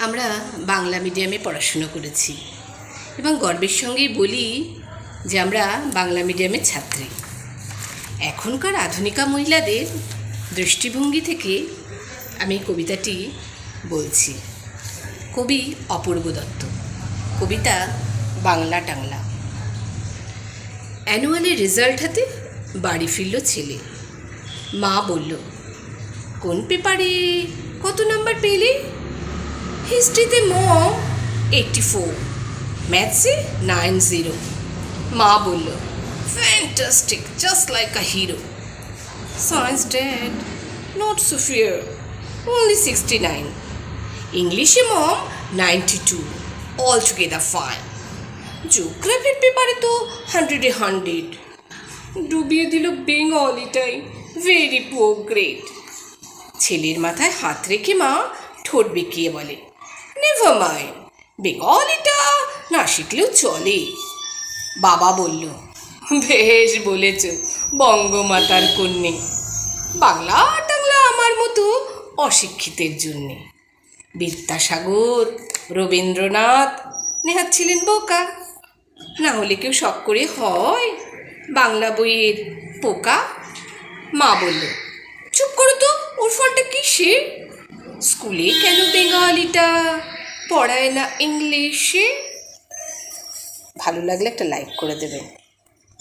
আমরা বাংলা মিডিয়ামে পড়াশুনো করেছি এবং গর্বের সঙ্গেই বলি যে আমরা বাংলা মিডিয়ামের ছাত্রী। এখনকার আধুনিকা মহিলাদের দৃষ্টিভঙ্গি থেকে আমি কবিতাটি বলছি। কবি অপূর্ব দত্ত, কবিতা বাংলা টাংলা। অ্যানুয়ালের রেজাল্ট হাতে বাড়ি ফিরল ছেলে। মা বলল, কোন পেপারে কত নাম্বার পেলে? হিস্ট্রিতে মম 84, ম্যাথসে 90। মা বলল, fantastic, just like a hero. Science dad, not so fair, only 69। ইংলিশে মম 92, অল টুগেদার ফাইন। জিওগ্রাফির পেপারে তো 100-এ 100। ডুবিয়ে দিল বেঙ্গলিটাই, ভেরি পুয়ার গ্রেড। ছেলের মাথায় হাত রেখে মা ঠোঁট বেঁকিয়ে বলে, নেভার মাইন্ড, বেঙ্গলিটা না শিখলেও চলে। বাবা বলল, বেশ বলেছ বঙ্গমাতার কন্যে, বাংলা টাংলা আমার মতো অশিক্ষিতের জন্যে। বিদ্যাসাগর, রবীন্দ্রনাথ নেহাত ছিলেন বোকা, না হলে কেউ শখ করে হয় বাংলা বইয়ের পোকা। মা বলল, চুপ করো তো, ওর ফলটা কিসে? স্কুলে কেন বেঙ্গলিটা পড়ায় না ইংলিশে? ভালো লাগলে একটা লাইক করে দেবেন।